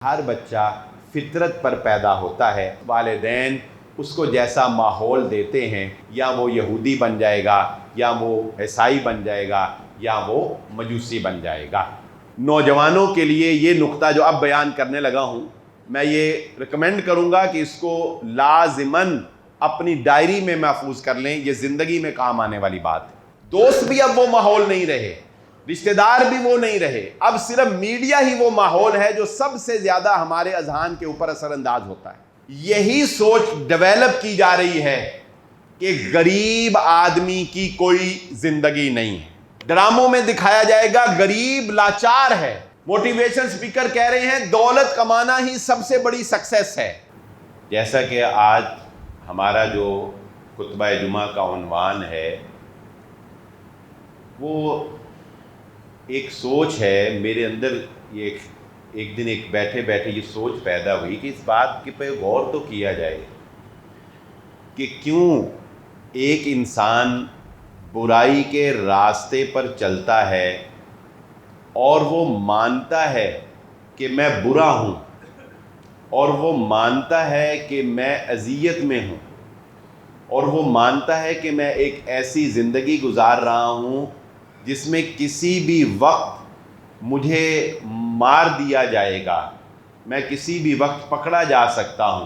ہر بچہ فطرت پر پیدا ہوتا ہے، والدین اس کو جیسا ماحول دیتے ہیں یا وہ یہودی بن جائے گا یا وہ عیسائی بن جائے گا یا وہ مجوسی بن جائے گا۔ نوجوانوں کے لیے یہ نقطہ جو اب بیان کرنے لگا ہوں، میں یہ ریکمینڈ کروں گا کہ اس کو لازماً اپنی ڈائری میں محفوظ کر لیں، یہ زندگی میں کام آنے والی بات ہے۔ دوست بھی اب وہ ماحول نہیں رہے، رشتہ دار بھی وہ نہیں رہے، اب صرف میڈیا ہی وہ ماحول ہے جو سب سے زیادہ ہمارے اذہان کے اوپر اثر انداز ہوتا ہے۔ یہی سوچ ڈیولپ کی جا رہی ہے کہ غریب آدمی کی کوئی زندگی نہیں ہے۔ ڈراموں میں دکھایا جائے گا غریب لاچار ہے، موٹیویشن سپیکر کہہ رہے ہیں دولت کمانا ہی سب سے بڑی سکسیس ہے۔ جیسا کہ آج ہمارا جو خطبہ جمعہ کا عنوان ہے، وہ ایک سوچ ہے میرے اندر، یہ ایک دن بیٹھے بیٹھے یہ سوچ پیدا ہوئی کہ اس بات کے پہ غور تو کیا جائے کہ کیوں ایک انسان برائی کے راستے پر چلتا ہے اور وہ مانتا ہے کہ میں برا ہوں، اور وہ مانتا ہے کہ میں اذیت میں ہوں، اور وہ مانتا ہے کہ میں ایک ایسی زندگی گزار رہا ہوں جس میں کسی بھی وقت مجھے مار دیا جائے گا، میں کسی بھی وقت پکڑا جا سکتا ہوں،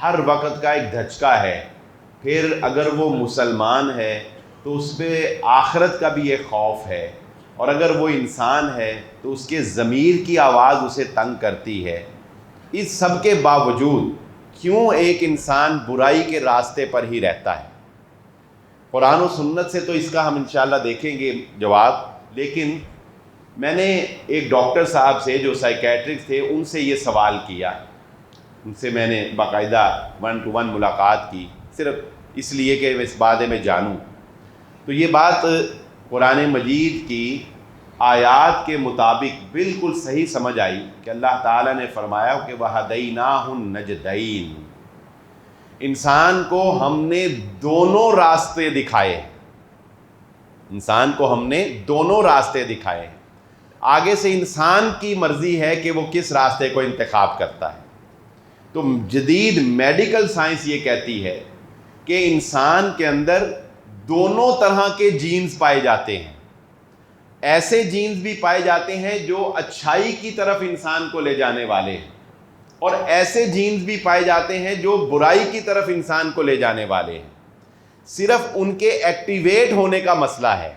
ہر وقت کا ایک دھچکا ہے۔ پھر اگر وہ مسلمان ہے تو اس پہ آخرت کا بھی ایک خوف ہے، اور اگر وہ انسان ہے تو اس کے ضمیر کی آواز اسے تنگ کرتی ہے۔ اس سب کے باوجود کیوں ایک انسان برائی کے راستے پر ہی رہتا ہے؟ قرآن و سنت سے تو اس کا ہم انشاءاللہ دیکھیں گے جواب، لیکن میں نے ایک ڈاکٹر صاحب سے جو سائیکیٹرسٹ تھے ان سے یہ سوال کیا، ان سے میں نے باقاعدہ 1 to 1 ملاقات کی، صرف اس لیے کہ اس بارے میں جانوں۔ تو یہ بات قرآن مجید کی آیات کے مطابق بالکل صحیح سمجھ آئی کہ اللہ تعالیٰ نے فرمایا کہ وَهَدَيْنَاهُ النَّجْدَيْنِ، انسان کو ہم نے دونوں راستے دکھائے، انسان کو ہم نے دونوں راستے دکھائے۔ آگے سے انسان کی مرضی ہے کہ وہ کس راستے کو انتخاب کرتا ہے۔ تو جدید میڈیکل سائنس یہ کہتی ہے کہ انسان کے اندر دونوں طرح کے جینز پائے جاتے ہیں۔ ایسے جینز بھی پائے جاتے ہیں جو اچھائی کی طرف انسان کو لے جانے والے ہیں، اور ایسے جینز بھی پائے جاتے ہیں جو برائی کی طرف انسان کو لے جانے والے ہیں۔ صرف ان کے ایکٹیویٹ ہونے کا مسئلہ ہے،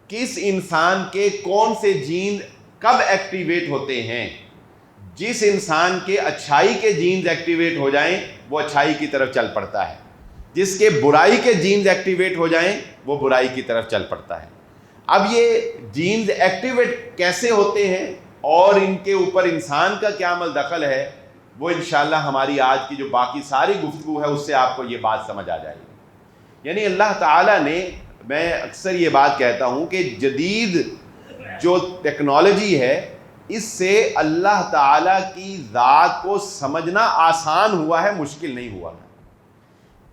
کس انسان کے کون سے جینز کب ایکٹیویٹ ہوتے ہیں۔ جس انسان کے اچھائی کے جینز ایکٹیویٹ ہو جائیں وہ اچھائی کی طرف چل پڑتا ہے، جس کے برائی کے جینز ایکٹیویٹ ہو جائیں وہ برائی کی طرف چل پڑتا ہے۔ اب یہ جینز ایکٹیویٹ کیسے ہوتے ہیں اور ان کے اوپر انسان کا کیا عمل دخل ہے، وہ انشاءاللہ ہماری آج کی جو باقی ساری گفتگو ہے اس سے آپ کو یہ بات سمجھ آ جائے گی۔ یعنی اللہ تعالیٰ نے، میں اکثر یہ بات کہتا ہوں کہ جدید جو ٹیکنالوجی ہے اس سے اللہ تعالیٰ کی ذات کو سمجھنا آسان ہوا ہے، مشکل نہیں ہوا۔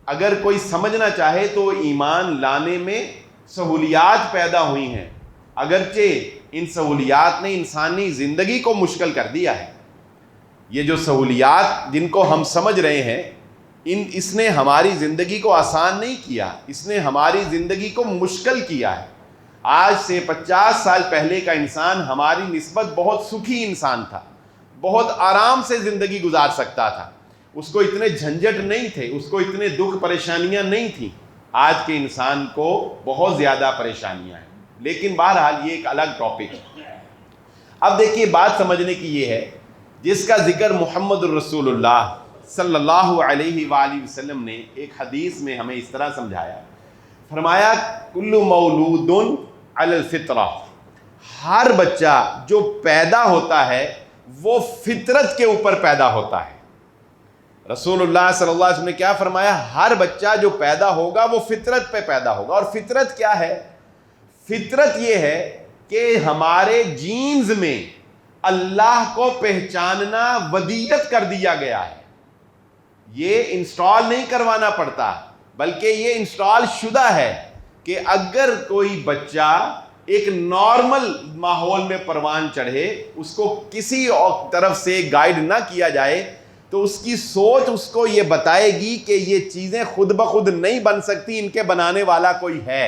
اگر کوئی سمجھنا چاہے تو ایمان لانے میں سہولیات پیدا ہوئی ہیں، اگرچہ ان سہولیات نے انسانی زندگی کو مشکل کر دیا ہے۔ یہ جو سہولیات جن کو ہم سمجھ رہے ہیں، اس نے ہماری زندگی کو آسان نہیں کیا، اس نے ہماری زندگی کو مشکل کیا ہے۔ آج سے 50 سال پہلے کا انسان ہماری نسبت بہت سکھی انسان تھا، بہت آرام سے زندگی گزار سکتا تھا، اس کو اتنے جھنجٹ نہیں تھے، اس کو اتنے دکھ پریشانیاں نہیں تھیں۔ آج کے انسان کو بہت زیادہ پریشانیاں ہیں، لیکن بہرحال یہ ایک الگ ٹاپک ہے۔ اب دیکھیے بات سمجھنے کی یہ ہے، جس کا ذکر محمد الرسول اللہ صلی اللہ علیہ وآلہ وسلم نے ایک حدیث میں ہمیں اس طرح سمجھایا، فرمایا کل مولود علی الفطرہ، ہر بچہ جو پیدا ہوتا ہے وہ فطرت کے اوپر پیدا ہوتا ہے۔ رسول اللہ صلی اللہ علیہ وسلم نے کیا فرمایا؟ ہر بچہ جو پیدا ہوگا وہ فطرت پہ پیدا ہوگا۔ اور فطرت کیا ہے؟ فطرت یہ ہے کہ ہمارے جینز میں اللہ کو پہچاننا ودیت کر دیا گیا ہے۔ یہ انسٹال نہیں کروانا پڑتا، بلکہ یہ انسٹال شدہ ہے کہ اگر کوئی بچہ ایک نارمل ماحول میں پروان چڑھے، اس کو کسی طرف سے گائیڈ نہ کیا جائے، تو اس کی سوچ اس کو یہ بتائے گی کہ یہ چیزیں خود بخود نہیں بن سکتی، ان کے بنانے والا کوئی ہے۔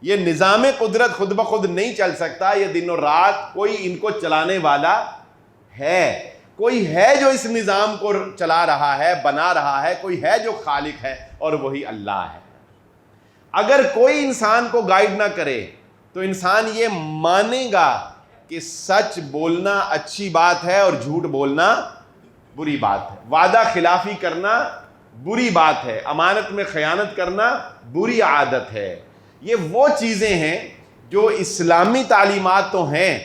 یہ نظام قدرت خود بخود نہیں چل سکتا، یہ دن و رات کوئی ان کو چلانے والا ہے، کوئی ہے جو اس نظام کو چلا رہا ہے، بنا رہا ہے، کوئی ہے جو خالق ہے، اور وہی اللہ ہے۔ اگر کوئی انسان کو گائیڈ نہ کرے تو انسان یہ مانے گا کہ سچ بولنا اچھی بات ہے اور جھوٹ بولنا بری بات ہے، وعدہ خلافی کرنا بری بات ہے، امانت میں خیانت کرنا بری عادت ہے۔ یہ وہ چیزیں ہیں جو اسلامی تعلیمات تو ہیں،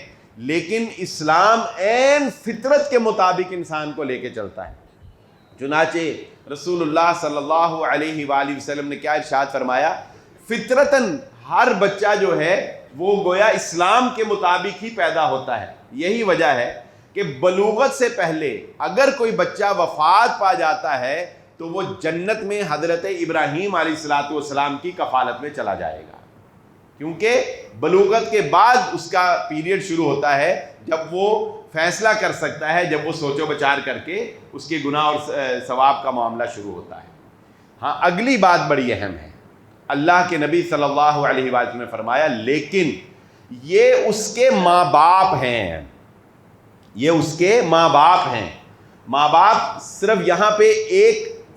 لیکن اسلام عین فطرت کے مطابق انسان کو لے کے چلتا ہے۔ چنانچہ رسول اللہ صلی اللہ علیہ وآلہ وسلم نے کیا ارشاد فرمایا؟ فطرتاً ہر بچہ جو ہے وہ گویا اسلام کے مطابق ہی پیدا ہوتا ہے۔ یہی وجہ ہے کہ بلوغت سے پہلے اگر کوئی بچہ وفات پا جاتا ہے تو وہ جنت میں حضرت ابراہیم علیہ السلام کی کفالت میں چلا جائے گا، کیونکہ بلوغت کے بعد اس کا پیریڈ شروع ہوتا ہے جب وہ فیصلہ کر سکتا ہے، جب وہ سوچ و بچار کر کے اس کے گناہ اور ثواب کا معاملہ شروع ہوتا ہے۔ ہاں، اگلی بات بڑی اہم ہے۔ اللہ کے نبی صلی اللہ علیہ وسلم نے فرمایا لیکن یہ اس کے ماں باپ ہیں، یہ اس کے ماں باپ ہیں۔ ماں باپ صرف یہاں پہ ایک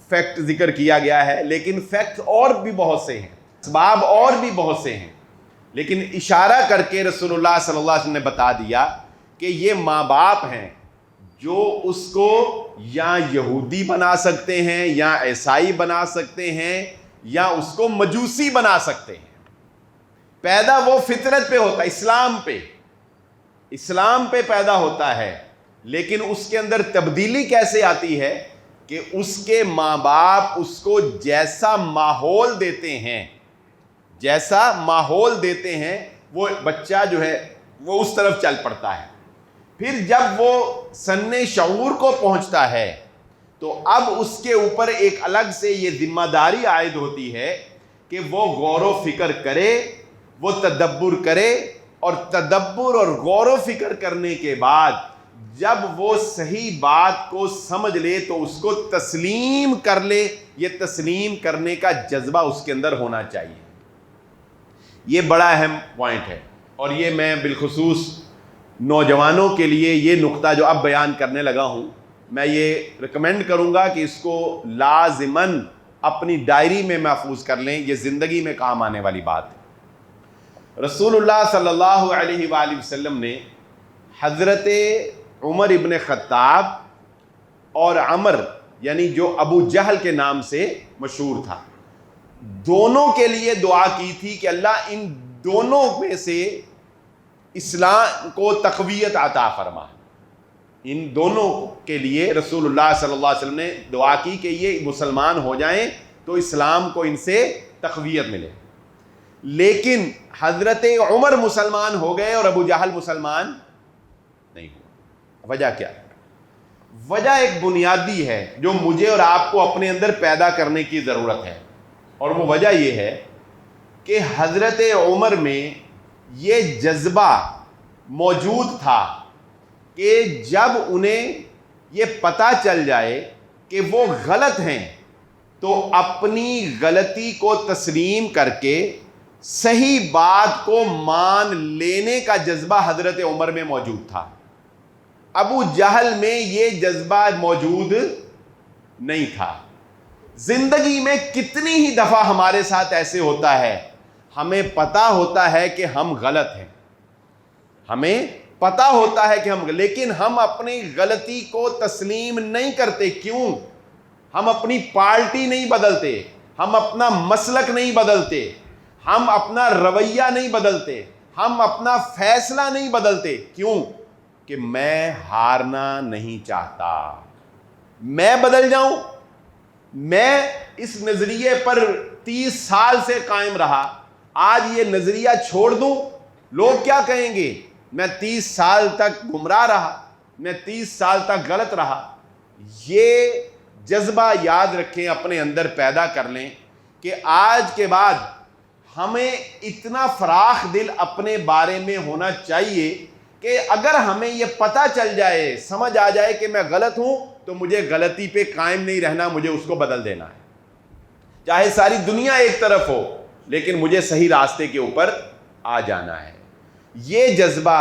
فیکٹ ذکر کیا گیا ہے، لیکن فیکٹ اور بھی بہت سے ہیں، اسباب اور بھی بہت سے ہیں، لیکن اشارہ کر کے رسول اللہ صلی اللہ علیہ وسلم نے بتا دیا کہ یہ ماں باپ ہیں جو اس کو یا یہودی بنا سکتے ہیں، یا عیسائی بنا سکتے ہیں، یا اس کو مجوسی بنا سکتے ہیں۔ پیدا وہ فطرت پہ ہوتا ہے، اسلام پہ پیدا ہوتا ہے، لیکن اس کے اندر تبدیلی کیسے آتی ہے کہ اس کے ماں باپ اس کو جیسا ماحول دیتے ہیں وہ بچہ جو ہے وہ اس طرف چل پڑتا ہے۔ پھر جب وہ سن شعور کو پہنچتا ہے تو اب اس کے اوپر ایک الگ سے یہ ذمہ داری عائد ہوتی ہے کہ وہ غور و فکر کرے، وہ تدبر کرے، اور تدبر اور غور و فکر کرنے کے بعد جب وہ صحیح بات کو سمجھ لے تو اس کو تسلیم کر لے۔ یہ تسلیم کرنے کا جذبہ اس کے اندر ہونا چاہیے۔ یہ بڑا اہم پوائنٹ ہے، اور یہ میں بالخصوص نوجوانوں کے لیے یہ نقطہ جو اب بیان کرنے لگا ہوں، میں یہ ریکمینڈ کروں گا کہ اس کو لازماً اپنی ڈائری میں محفوظ کر لیں، یہ زندگی میں کام آنے والی بات ہے۔ رسول اللہ صلی اللہ علیہ وآلہ وسلم نے حضرت عمر ابن خطاب اور عمر یعنی جو ابو جہل کے نام سے مشہور تھا، دونوں کے لیے دعا کی تھی کہ اللہ ان دونوں میں سے اسلام کو تقویت عطا فرما۔ ان دونوں کے لیے رسول اللہ صلی اللہ علیہ وسلم نے دعا کی کہ یہ مسلمان ہو جائیں تو اسلام کو ان سے تقویت ملے، لیکن حضرت عمر مسلمان ہو گئے اور ابو جہل مسلمان نہیں ہوا۔ وجہ کیا ہے؟ وجہ ایک بنیادی ہے جو مجھے اور آپ کو اپنے اندر پیدا کرنے کی ضرورت ہے، اور وہ وجہ یہ ہے کہ حضرت عمر میں یہ جذبہ موجود تھا کہ جب انہیں یہ پتہ چل جائے کہ وہ غلط ہیں تو اپنی غلطی کو تسلیم کر کے صحیح بات کو مان لینے کا جذبہ حضرت عمر میں موجود تھا۔ ابو جہل میں یہ جذبہ موجود نہیں تھا۔ زندگی میں کتنی ہی دفعہ ہمارے ساتھ ایسے ہوتا ہے، ہمیں پتہ ہوتا ہے کہ ہم غلط ہیں، ہمیں پتہ ہوتا ہے کہ لیکن ہم اپنی غلطی کو تسلیم نہیں کرتے۔ کیوں؟ ہم اپنی پارٹی نہیں بدلتے، ہم اپنا مسلک نہیں بدلتے، ہم اپنا رویہ نہیں بدلتے، ہم اپنا فیصلہ نہیں بدلتے۔ کیوں؟ کہ میں ہارنا نہیں چاہتا، میں بدل جاؤں، میں اس نظریے پر 30 سال سے قائم رہا، آج یہ نظریہ چھوڑ دوں، لوگ کیا کہیں گے؟ میں 30 سال تک گمراہ رہا، میں 30 سال تک غلط رہا۔ یہ جذبہ یاد رکھیں، اپنے اندر پیدا کر لیں کہ آج کے بعد ہمیں اتنا فراخ دل اپنے بارے میں ہونا چاہیے کہ اگر ہمیں یہ پتہ چل جائے، سمجھ آ جائے کہ میں غلط ہوں، تو مجھے غلطی پہ قائم نہیں رہنا، مجھے اس کو بدل دینا ہے، چاہے ساری دنیا ایک طرف ہو، لیکن مجھے صحیح راستے کے اوپر آ جانا ہے۔ یہ جذبہ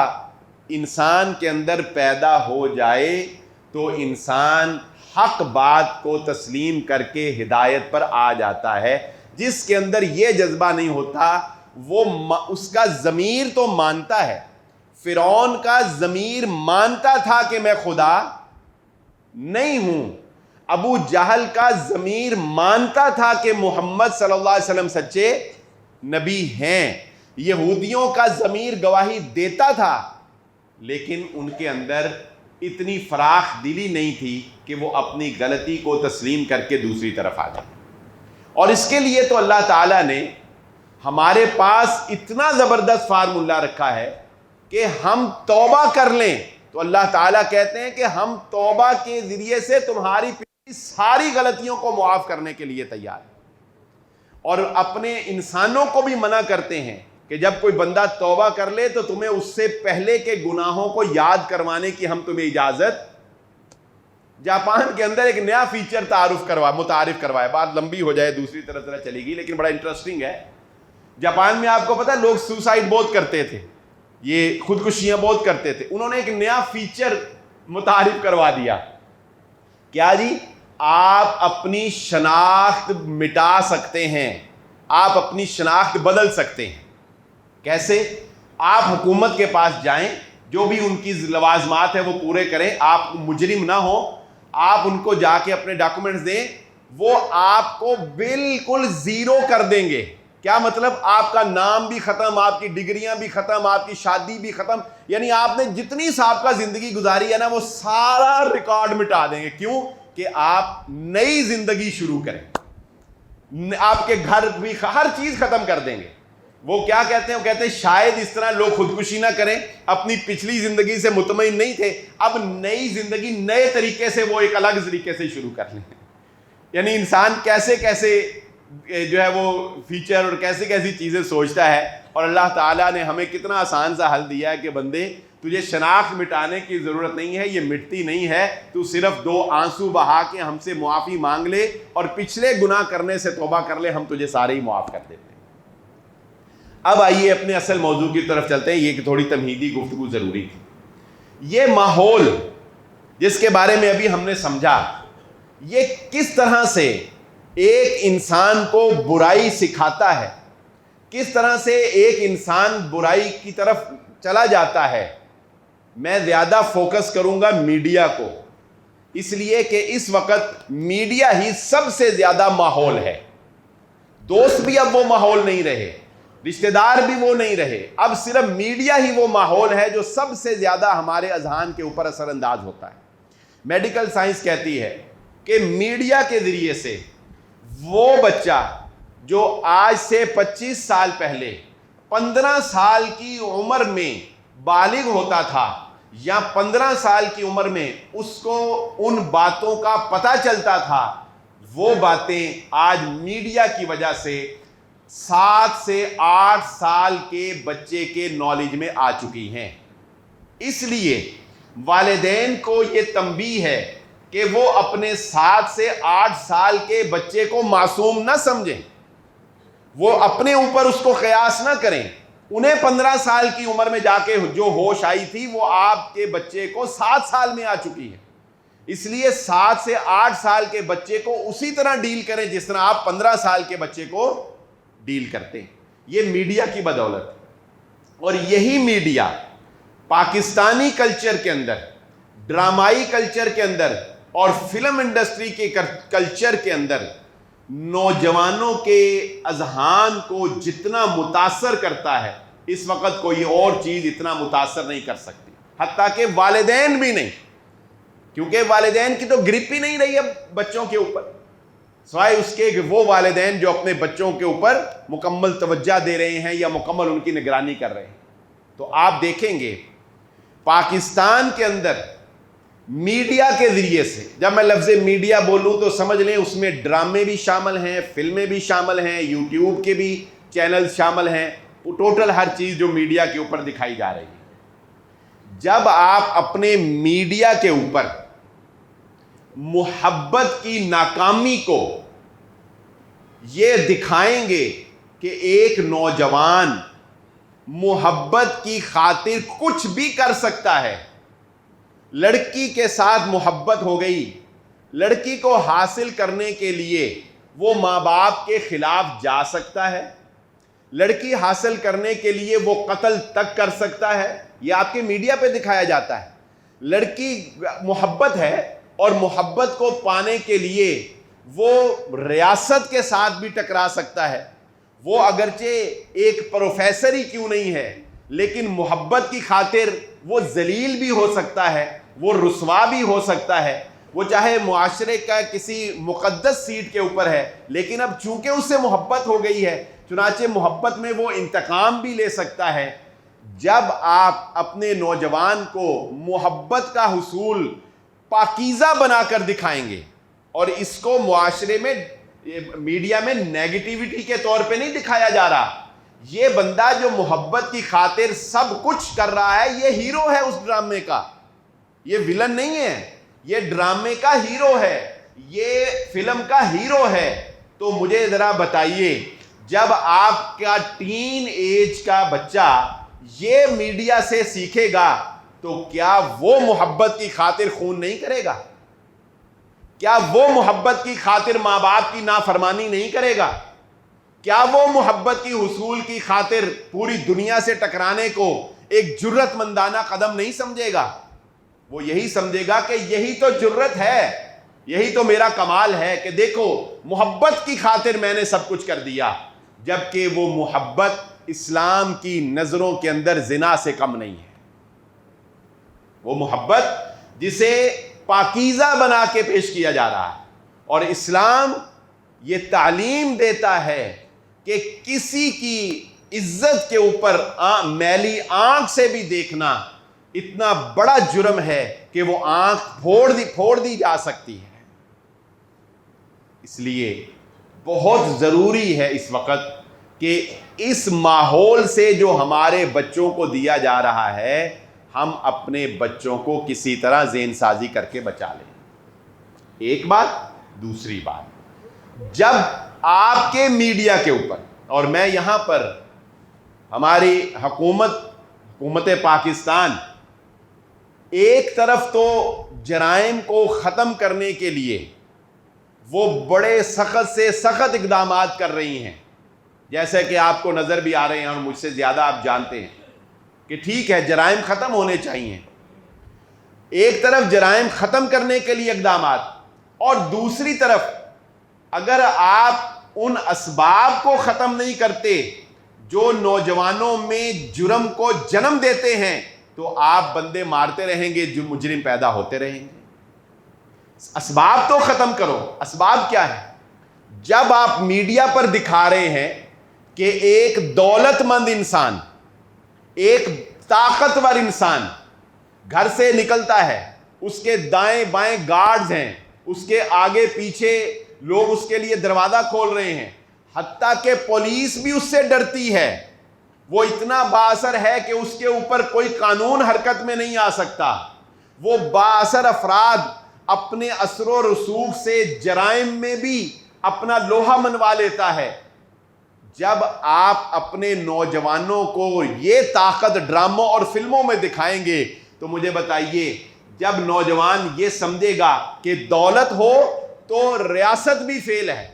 انسان کے اندر پیدا ہو جائے تو انسان حق بات کو تسلیم کر کے ہدایت پر آ جاتا ہے۔ جس کے اندر یہ جذبہ نہیں ہوتا وہ اس کا ضمیر تو مانتا ہے، فرعون کا ضمیر مانتا تھا کہ میں خدا نہیں ہوں، ابو جہل کا ضمیر مانتا تھا کہ محمد صلی اللہ علیہ وسلم سچے نبی ہیں، یہودیوں کا ضمیر گواہی دیتا تھا، لیکن ان کے اندر اتنی فراخ دلی نہیں تھی کہ وہ اپنی غلطی کو تسلیم کر کے دوسری طرف آ جائے۔ اور اس کے لیے تو اللہ تعالیٰ نے ہمارے پاس اتنا زبردست فارمولہ رکھا ہے کہ ہم توبہ کر لیں تو اللہ تعالیٰ کہتے ہیں کہ ہم توبہ کے ذریعے سے تمہاری پچھلی ساری غلطیوں کو معاف کرنے کے لیے تیار ہیں، اور اپنے انسانوں کو بھی منع کرتے ہیں کہ جب کوئی بندہ توبہ کر لے تو تمہیں اس سے پہلے کے گناہوں کو یاد کروانے کی ہم تمہیں اجازت۔ جاپان کے اندر ایک نیا فیچر متعارف کروائے، بات لمبی ہو جائے دوسری طرف چلے گی، لیکن بڑا انٹرسٹنگ ہے۔ جاپان میں آپ کو پتا لوگ سوسائڈ بہت کرتے تھے، یہ خودکشیاں بہت کرتے تھے، انہوں نے ایک نیا فیچر متعارف کروا دیا۔ کیا جی؟ آپ اپنی شناخت مٹا سکتے ہیں، آپ اپنی شناخت بدل سکتے ہیں۔ کیسے؟ آپ حکومت کے پاس جائیں، جو بھی ان کی لوازمات ہیں وہ پورے کریں، آپ مجرم نہ ہوں، آپ ان کو جا کے اپنے ڈاکومنٹس دیں، وہ آپ کو بالکل زیرو کر دیں گے۔ کیا مطلب؟ آپ کا نام بھی ختم، آپ کی ڈگریاں بھی ختم، آپ کی شادی بھی ختم، یعنی آپ نے جتنی سابقہ زندگی گزاری ہے نا وہ سارا ریکارڈ مٹا دیں گے۔ کیوں؟ کہ آپ نئی زندگی شروع کریں، آپ کے گھر بھی ہر چیز ختم کر دیں گے۔ وہ کیا کہتے ہیں؟ وہ کہتے ہیں شاید اس طرح لوگ خودکشی نہ کریں، اپنی پچھلی زندگی سے مطمئن نہیں تھے، اب نئی زندگی نئے طریقے سے وہ ایک الگ طریقے سے شروع کر لیں۔ یعنی انسان کیسے کیسے جو ہے وہ فیچر اور کیسے کیسی چیزیں سوچتا ہے، اور اللہ تعالیٰ نے ہمیں کتنا آسان سا حل دیا ہے کہ بندے تجھے شناخت مٹانے کی ضرورت نہیں ہے، یہ مٹتی نہیں ہے، تو صرف 2 آنسو بہا کے ہم سے معافی مانگ لے اور پچھلے گناہ کرنے سے توبہ کر لے، ہم تجھے سارے ہی معاف کر دیتے ہیں۔ اب آئیے اپنے اصل موضوع کی طرف چلتے ہیں، یہ کہ تھوڑی تمہیدی گفتگو ضروری تھی۔ یہ ماحول جس کے بارے میں ابھی ہم نے سمجھا، یہ کس طرح سے ایک انسان کو برائی سکھاتا ہے، کس طرح سے ایک انسان برائی کی طرف چلا جاتا ہے۔ میں زیادہ فوکس کروں گا میڈیا کو، اس لیے کہ اس وقت میڈیا ہی سب سے زیادہ ماحول ہے۔ دوست بھی اب وہ ماحول نہیں رہے، رشتہ دار بھی وہ نہیں رہے، اب صرف میڈیا ہی وہ ماحول ہے جو سب سے زیادہ ہمارے اذہان کے اوپر اثر انداز ہوتا ہے۔ میڈیکل سائنس کہتی ہے کہ میڈیا کے ذریعے سے وہ بچہ جو آج سے 25 سال پہلے 15 سال کی عمر میں بالغ ہوتا تھا، یا 15 سال کی عمر میں اس کو ان باتوں کا پتہ چلتا تھا، وہ باتیں آج میڈیا کی وجہ سے 7 سے 8 سال کے بچے کے نالج میں آ چکی ہیں۔ اس لیے والدین کو یہ تنبیہ ہے کہ وہ اپنے 7 سے 8 سال کے بچے کو معصوم نہ سمجھیں، وہ اپنے اوپر اس کو قیاس نہ کریں۔ انہیں 15 سال کی عمر میں جا کے جو ہوش آئی تھی وہ آپ کے بچے کو 7 سال میں آ چکی ہے۔ اس لیے 7 سے 8 سال کے بچے کو اسی طرح ڈیل کریں جس طرح آپ 15 سال کے بچے کو ڈیل کرتے ہیں۔ یہ میڈیا کی بدولت، اور یہی میڈیا پاکستانی کلچر کے اندر، ڈرامائی کلچر کے اندر اور فلم انڈسٹری کے کلچر کے اندر نوجوانوں کے اذہان کو جتنا متاثر کرتا ہے، اس وقت کوئی اور چیز اتنا متاثر نہیں کر سکتی، حتیٰ کہ والدین بھی نہیں، کیونکہ والدین کی تو گرپ ہی نہیں رہی اب بچوں کے اوپر، سوائے اس کے کہ وہ والدین جو اپنے بچوں کے اوپر مکمل توجہ دے رہے ہیں یا مکمل ان کی نگرانی کر رہے ہیں۔ تو آپ دیکھیں گے پاکستان کے اندر میڈیا کے ذریعے سے، جب میں لفظ میڈیا بولوں تو سمجھ لیں اس میں ڈرامے بھی شامل ہیں، فلمیں بھی شامل ہیں، یوٹیوب کے بھی چینل شامل ہیں، ٹوٹل ہر چیز جو میڈیا کے اوپر دکھائی جا رہی ہے۔ جب آپ اپنے میڈیا کے اوپر محبت کی ناکامی کو یہ دکھائیں گے کہ ایک نوجوان محبت کی خاطر کچھ بھی کر سکتا ہے، لڑکی کے ساتھ محبت ہو گئی، لڑکی کو حاصل کرنے کے لیے وہ ماں باپ کے خلاف جا سکتا ہے، لڑکی حاصل کرنے کے لیے وہ قتل تک کر سکتا ہے، یہ آپ کے میڈیا پہ دکھایا جاتا ہے۔ لڑکی محبت ہے اور محبت کو پانے کے لیے وہ ریاست کے ساتھ بھی ٹکرا سکتا ہے، وہ اگرچہ ایک پروفیسر ہی کیوں نہیں ہے لیکن محبت کی خاطر وہ ذلیل بھی ہو سکتا ہے، وہ رسوا بھی ہو سکتا ہے، وہ چاہے معاشرے کا کسی مقدس سیٹ کے اوپر ہے لیکن اب چونکہ اس سے محبت ہو گئی ہے چنانچہ محبت میں وہ انتقام بھی لے سکتا ہے۔ جب آپ اپنے نوجوان کو محبت کا حصول پاکیزہ بنا کر دکھائیں گے اور اس کو معاشرے میں میڈیا میں نیگیٹیوٹی کے طور پہ نہیں دکھایا جا رہا، یہ بندہ جو محبت کی خاطر سب کچھ کر رہا ہے یہ ہیرو ہے اس ڈرامے کا، یہ ویلن نہیں ہے، یہ ڈرامے کا ہیرو ہے، یہ فلم کا ہیرو ہے۔ تو مجھے ذرا بتائیے، جب آپ کا ٹین ایج کا بچہ یہ میڈیا سے سیکھے گا تو کیا وہ محبت کی خاطر خون نہیں کرے گا؟ کیا وہ محبت کی خاطر ماں باپ کی نافرمانی نہیں کرے گا؟ کیا وہ محبت کی حصول کی خاطر پوری دنیا سے ٹکرانے کو ایک جرت مندانہ قدم نہیں سمجھے گا؟ وہ یہی سمجھے گا کہ یہی تو جرت ہے، یہی تو میرا کمال ہے کہ دیکھو محبت کی خاطر میں نے سب کچھ کر دیا، جبکہ وہ محبت اسلام کی نظروں کے اندر زنا سے کم نہیں ہے۔ وہ محبت جسے پاکیزہ بنا کے پیش کیا جا رہا ہے، اور اسلام یہ تعلیم دیتا ہے کہ کسی کی عزت کے اوپر میلی آنکھ سے بھی دیکھنا اتنا بڑا جرم ہے کہ وہ آنکھ پھوڑ دی جا سکتی ہے۔ اس لیے بہت ضروری ہے اس وقت کہ اس ماحول سے جو ہمارے بچوں کو دیا جا رہا ہے ہم اپنے بچوں کو کسی طرح ذہن سازی کر کے بچا لیں۔ ایک بات، دوسری بات، جب آپ کے میڈیا کے اوپر، اور میں یہاں پر ہماری حکومت پاکستان ایک طرف تو جرائم کو ختم کرنے کے لیے وہ بڑے سخت سے سخت اقدامات کر رہی ہیں، جیسے کہ آپ کو نظر بھی آ رہے ہیں اور مجھ سے زیادہ آپ جانتے ہیں کہ ٹھیک ہے جرائم ختم ہونے چاہیے، ایک طرف جرائم ختم کرنے کے لیے اقدامات، اور دوسری طرف اگر آپ ان اسباب کو ختم نہیں کرتے جو نوجوانوں میں جرم کو جنم دیتے ہیں تو آپ بندے مارتے رہیں گے، جو مجرم پیدا ہوتے رہیں گے۔ اسباب تو ختم کرو۔ اسباب کیا ہے؟ جب آپ میڈیا پر دکھا رہے ہیں کہ ایک دولت مند انسان، ایک طاقتور انسان گھر سے نکلتا ہے، اس کے دائیں بائیں گارڈز ہیں، اس کے آگے پیچھے لوگ اس کے لیے دروازہ کھول رہے ہیں، حتیٰ کہ پولیس بھی اس سے ڈرتی ہے، وہ اتنا بااثر ہے کہ اس کے اوپر کوئی قانون حرکت میں نہیں آ سکتا، وہ بااثر افراد اپنے اثر و رسوخ سے جرائم میں بھی اپنا لوہا منوا لیتا ہے۔ جب آپ اپنے نوجوانوں کو یہ طاقت ڈراموں اور فلموں میں دکھائیں گے تو مجھے بتائیے، جب نوجوان یہ سمجھے گا کہ دولت ہو تو ریاست بھی فیل ہے،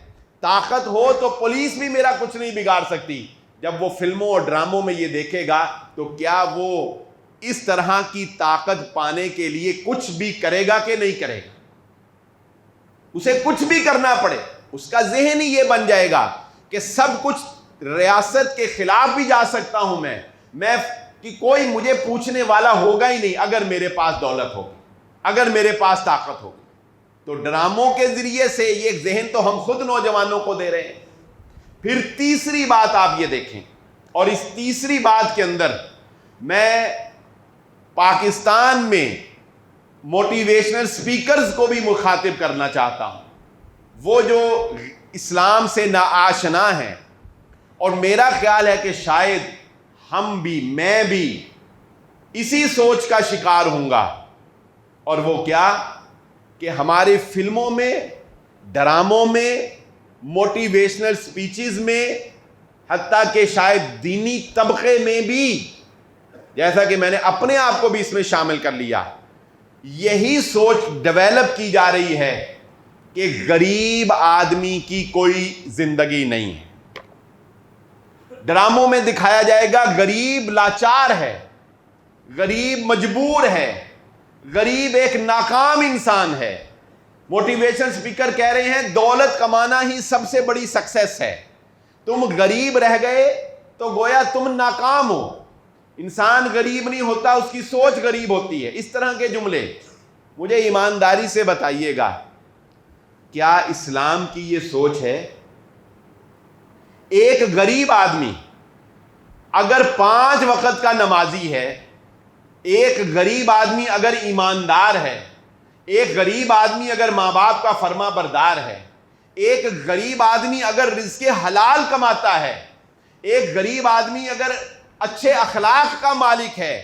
طاقت ہو تو پولیس بھی میرا کچھ نہیں بگاڑ سکتی، جب وہ فلموں اور ڈراموں میں یہ دیکھے گا تو کیا وہ اس طرح کی طاقت پانے کے لیے کچھ بھی کرے گا کہ نہیں کرے گا؟ اسے کچھ بھی کرنا پڑے، اس کا ذہن ہی یہ بن جائے گا کہ سب کچھ ریاست کے خلاف بھی جا سکتا ہوں میں کہ کوئی مجھے پوچھنے والا ہوگا ہی نہیں اگر میرے پاس دولت ہوگی، اگر میرے پاس طاقت ہوگی۔ تو ڈراموں کے ذریعے سے یہ ذہن تو ہم خود نوجوانوں کو دے رہے ہیں۔ پھر تیسری بات آپ یہ دیکھیں، اور اس تیسری بات کے اندر میں پاکستان میں موٹیویشنل سپیکرز کو بھی مخاطب کرنا چاہتا ہوں، وہ جو اسلام سے ناآشنا ہیں اور میرا خیال ہے کہ شاید ہم بھی، میں بھی اسی سوچ کا شکار ہوں گا. اور وہ کیا کہ ہماری فلموں میں، ڈراموں میں، موٹیویشنل سپیچز میں، حتیٰ کہ شاید دینی طبقے میں بھی، جیسا کہ میں نے اپنے آپ کو بھی اس میں شامل کر لیا، یہی سوچ ڈیولپ کی جا رہی ہے کہ غریب آدمی کی کوئی زندگی نہیں ہے. ڈراموں میں دکھایا جائے گا غریب لاچار ہے، غریب مجبور ہے، غریب ایک ناکام انسان ہے. موٹیویشن سپیکر کہہ رہے ہیں دولت کمانا ہی سب سے بڑی سکسیس ہے. تم غریب رہ گئے تو گویا تم ناکام ہو. انسان غریب نہیں ہوتا، اس کی سوچ غریب ہوتی ہے. اس طرح کے جملے. مجھے ایمانداری سے بتائیے گا، کیا اسلام کی یہ سوچ ہے؟ ایک غریب آدمی اگر 5 وقت کا نمازی ہے، ایک غریب آدمی اگر ایماندار ہے، ایک غریب آدمی اگر ماں باپ کا فرما بردار ہے، ایک غریب آدمی اگر رزق حلال کماتا ہے، ایک غریب آدمی اگر اچھے اخلاق کا مالک ہے،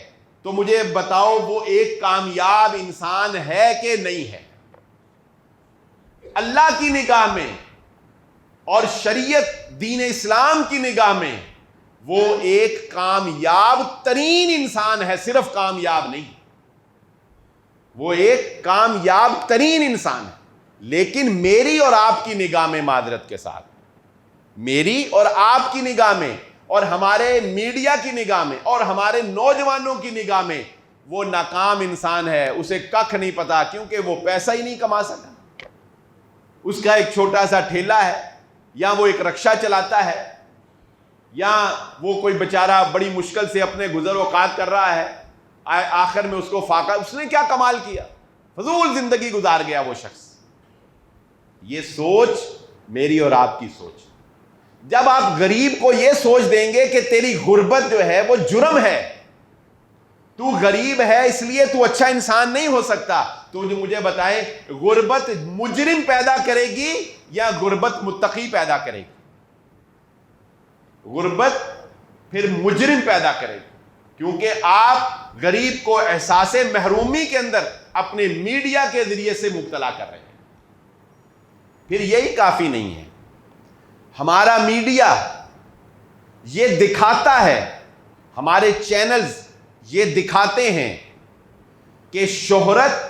تو مجھے بتاؤ وہ ایک کامیاب انسان ہے کہ نہیں ہے؟ اللہ کی نگاہ میں اور شریعت دین اسلام کی نگاہ میں وہ ایک کامیاب ترین انسان ہے. صرف کامیاب نہیں، وہ ایک کامیاب ترین انسان ہے. لیکن میری اور آپ کی نگاہ میں، معذرت کے ساتھ، میری اور آپ کی نگاہ میں اور ہمارے میڈیا کی نگاہ میں اور ہمارے نوجوانوں کی نگاہ میں وہ ناکام انسان ہے. اسے ککھ نہیں پتا، کیونکہ وہ پیسہ ہی نہیں کما سکا. اس کا ایک چھوٹا سا ٹھیلا ہے، یا وہ ایک رکشہ چلاتا ہے، یا وہ کوئی بیچارہ بڑی مشکل سے اپنے گزر اوقات کر رہا ہے، آخر میں اس کو فاقہ. اس نے کیا کمال کیا؟ فضول زندگی گزار گیا وہ شخص. یہ سوچ میری اور آپ کی سوچ. جب آپ غریب کو یہ سوچ دیں گے کہ تیری غربت جو ہے وہ جرم ہے، تو غریب ہے اس لیے تو اچھا انسان نہیں ہو سکتا، تو مجھے بتائیں غربت مجرم پیدا کرے گی یا غربت متقی پیدا کرے گی؟ غربت پھر مجرم پیدا کرے گی، کیونکہ آپ غریب کو احساس محرومی کے اندر اپنے میڈیا کے ذریعے سے مبتلا کر رہے ہیں. پھر یہی کافی نہیں ہے. ہمارا میڈیا یہ دکھاتا ہے، ہمارے چینلز یہ دکھاتے ہیں کہ شہرت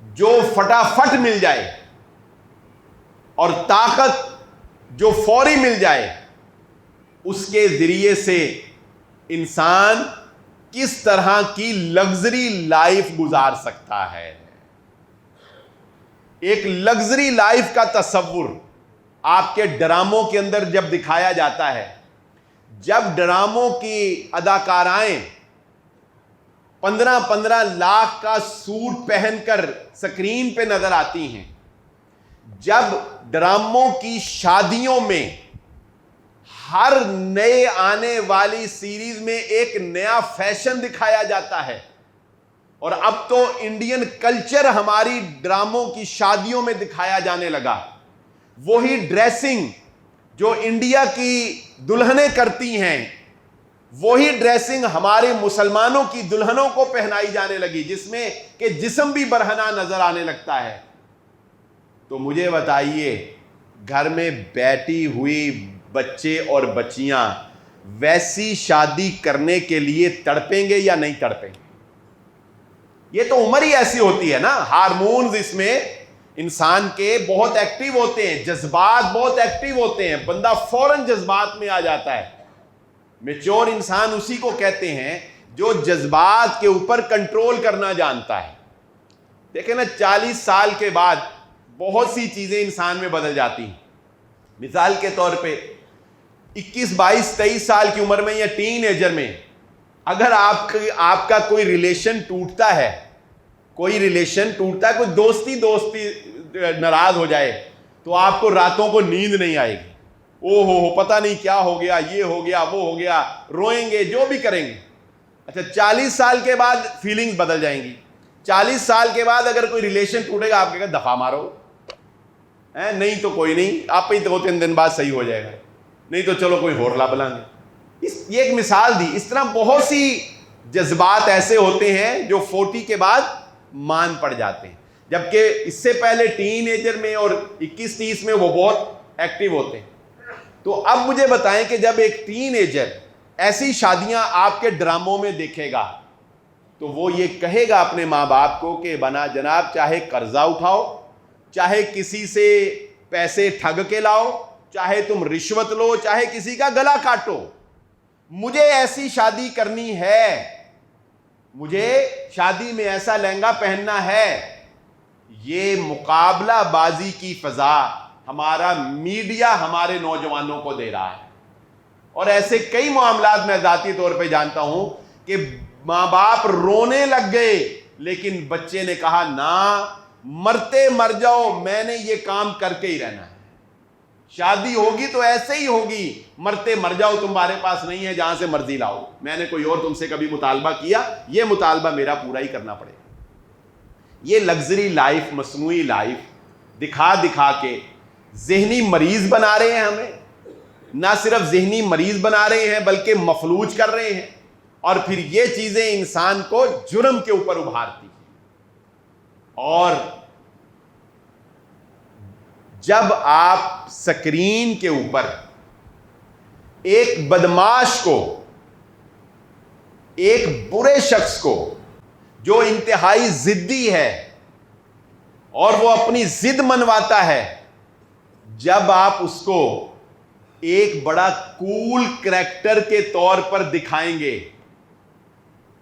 جو فٹافٹ مل جائے اور طاقت جو فوری مل جائے، اس کے ذریعے سے انسان کس طرح کی لگژری لائف گزار سکتا ہے. ایک لگژری لائف کا تصور آپ کے ڈراموں کے اندر جب دکھایا جاتا ہے، جب ڈراموں کی اداکارائیں 15 لاکھ کا سوٹ پہن کر سکرین پہ نظر آتی ہیں، جب ڈراموں کی شادیوں میں ہر نئے آنے والی سیریز میں ایک نیا فیشن دکھایا جاتا ہے، اور اب تو انڈین کلچر ہماری ڈراموں کی شادیوں میں دکھایا جانے لگا. وہی ڈریسنگ جو انڈیا کی دلہنیں کرتی ہیں، وہی ڈریسنگ ہمارے مسلمانوں کی دلہنوں کو پہنائی جانے لگی، جس میں کہ جسم بھی برہنہ نظر آنے لگتا ہے. تو مجھے بتائیے، گھر میں بیٹھی ہوئی بچے اور بچیاں ویسی شادی کرنے کے لیے تڑپیں گے یا نہیں تڑپیں گے؟ یہ تو عمر ہی ایسی ہوتی ہے نا. ہارمونز اس میں انسان کے بہت ایکٹیو ہوتے ہیں، جذبات بہت ایکٹیو ہوتے ہیں، بندہ فوراً جذبات میں آ جاتا ہے. میچور انسان اسی کو کہتے ہیں جو جذبات کے اوپر کنٹرول کرنا جانتا ہے. دیکھیں نا، 40 سال کے بعد بہت سی چیزیں انسان میں بدل جاتی ہیں. مثال کے طور پہ 21، 22، 23 سال کی عمر میں یا ٹین ایجر میں اگر آپ کا کوئی ریلیشن ٹوٹتا ہے، کوئی دوستی ناراض ہو جائے، تو آپ کو راتوں کو نیند نہیں آئے گی. او ہو پتہ نہیں کیا ہو گیا، یہ ہو گیا، وہ ہو گیا، روئیں گے، جو بھی کریں گے. اچھا 40 سال کے بعد فیلنگز بدل جائیں گی. 40 سال کے بعد اگر کوئی ریلیشن ٹوٹے گا، آپ کہے گا دفعہ مارو، نہیں تو کوئی نہیں، آپ ہی 2-3 دن بعد صحیح ہو جائے گا. نہیں تو چلو کوئی ہور لا بلائیں گے. یہ ایک مثال دی. اس طرح بہت سی جذبات ایسے ہوتے ہیں جو 40 کے بعد مان پڑ جاتے ہیں, جبکہ اس سے پہلے ٹین ایجر میں اور 21-30 میں وہ بہت ایکٹیو ہوتے ہیں. تو اب مجھے بتائیں کہ جب ایک ٹین ایجر ایسی شادیاں آپ کے ڈراموں میں دیکھے گا تو وہ یہ کہے گا اپنے ماں باپ کو کہ بنا جناب چاہے قرضہ اٹھاؤ, چاہے کسی سے پیسے ٹھگ کے لاؤ, چاہے تم رشوت لو, چاہے کسی کا گلا کاٹو, مجھے ایسی شادی کرنی ہے, مجھے شادی میں ایسا لہنگا پہننا ہے. یہ مقابلہ بازی کی فضا ہمارا میڈیا ہمارے نوجوانوں کو دے رہا ہے. اور ایسے کئی معاملات میں ذاتی طور پہ جانتا ہوں کہ ماں باپ رونے لگ گئے لیکن بچے نے کہا نہ, مرتے مر جاؤ, میں نے یہ کام کر کے ہی رہنا ہے. شادی ہوگی تو ایسے ہی ہوگی, مرتے مر جاؤ, تمہارے پاس نہیں ہے, جہاں سے مرضی لاؤ. میں نے کوئی اور تم سے کبھی مطالبہ کیا, یہ مطالبہ میرا پورا ہی کرنا پڑے. یہ لگژری لائف, مصنوعی لائف دکھا دکھا کے ذہنی مریض بنا رہے ہیں ہمیں. نہ صرف ذہنی مریض بنا رہے ہیں بلکہ مفلوج کر رہے ہیں, اور پھر یہ چیزیں انسان کو جرم کے اوپر ابھارتی ہیں. اور جب آپ سکرین کے اوپر ایک بدماش کو, ایک برے شخص کو جو انتہائی ضدی ہے اور وہ اپنی ضد منواتا ہے, جب آپ اس کو ایک بڑا کول کریکٹر کے طور پر دکھائیں گے,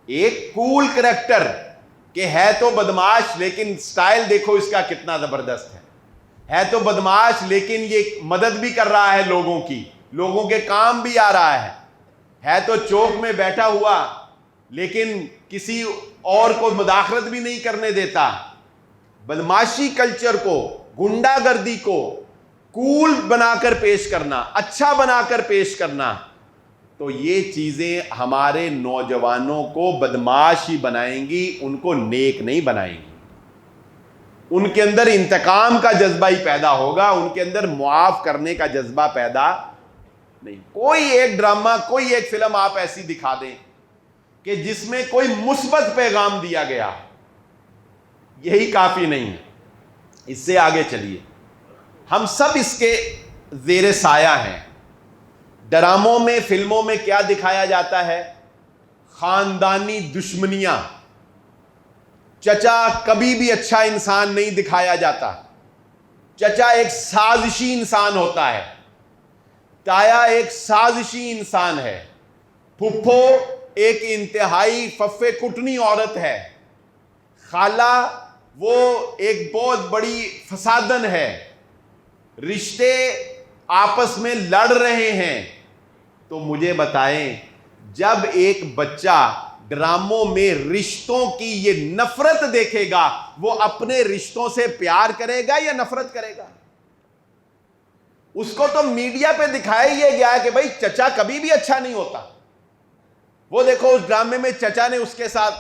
ایک کول کریکٹر کہ ہے تو بدماش لیکن سٹائل دیکھو اس کا کتنا زبردست ہے تو بدماش لیکن یہ مدد بھی کر رہا ہے لوگوں کی, لوگوں کے کام بھی آ رہا ہے تو چوک میں بیٹھا ہوا لیکن کسی اور کو مداخلت بھی نہیں کرنے دیتا. بدماشی کلچر کو, گنڈا گردی کو کول بنا کر پیش کرنا, اچھا بنا کر پیش کرنا, تو یہ چیزیں ہمارے نوجوانوں کو بدماش ہی بنائیں گی, ان کو نیک نہیں بنائیں گی. ان کے اندر انتقام کا جذبہ ہی پیدا ہوگا, ان کے اندر معاف کرنے کا جذبہ پیدا نہیں. کوئی ایک ڈرامہ, کوئی ایک فلم آپ ایسی دکھا دیں کہ جس میں کوئی مثبت پیغام دیا گیا, یہی کافی نہیں ہے. اس سے آگے چلیے, ہم سب اس کے زیر سایہ ہیں. ڈراموں میں, فلموں میں کیا دکھایا جاتا ہے؟ خاندانی دشمنیاں. چچا کبھی بھی اچھا انسان نہیں دکھایا جاتا. چچا ایک سازشی انسان ہوتا ہے, تایا ایک سازشی انسان ہے, پھپھو ایک انتہائی ففے کٹنی عورت ہے, خالہ وہ ایک بہت بڑی فسادن ہے, رشتے آپس میں لڑ رہے ہیں. تو مجھے بتائیں, جب ایک بچہ ڈراموں میں رشتوں کی یہ نفرت دیکھے گا, وہ اپنے رشتوں سے پیار کرے گا یا نفرت کرے گا؟ اس کو تو میڈیا پہ دکھایا یہ گیا ہے کہ بھائی چچا کبھی بھی اچھا نہیں ہوتا. وہ دیکھو اس ڈرامے میں چچا نے اس کے ساتھ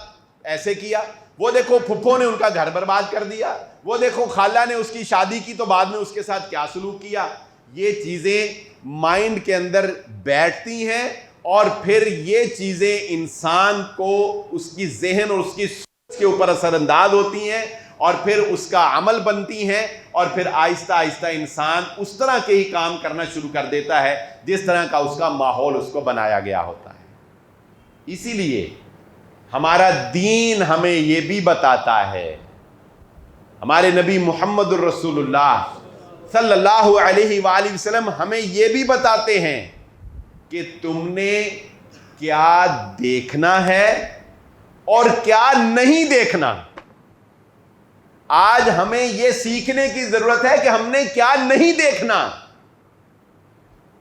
ایسے کیا, وہ دیکھو پھپھو نے ان کا گھر برباد کر دیا, وہ دیکھو خالہ نے اس کی شادی کی تو بعد میں اس کے ساتھ کیا سلوک کیا. یہ چیزیں مائنڈ کے اندر بیٹھتی ہیں اور پھر یہ چیزیں انسان کو اس کی ذہن اور اس کی سوچ کے اوپر اثر انداز ہوتی ہیں اور پھر اس کا عمل بنتی ہیں, اور پھر آہستہ آہستہ انسان اس طرح کے ہی کام کرنا شروع کر دیتا ہے جس طرح کا اس کا ماحول اس کو بنایا گیا ہوتا ہے. اسی لیے ہمارا دین ہمیں یہ بھی بتاتا ہے, ہمارے نبی محمد الرسول اللہ صلی اللہ علیہ وآلہ وسلم ہمیں یہ بھی بتاتے ہیں کہ تم نے کیا دیکھنا ہے اور کیا نہیں دیکھنا. آج ہمیں یہ سیکھنے کی ضرورت ہے کہ ہم نے کیا نہیں دیکھنا.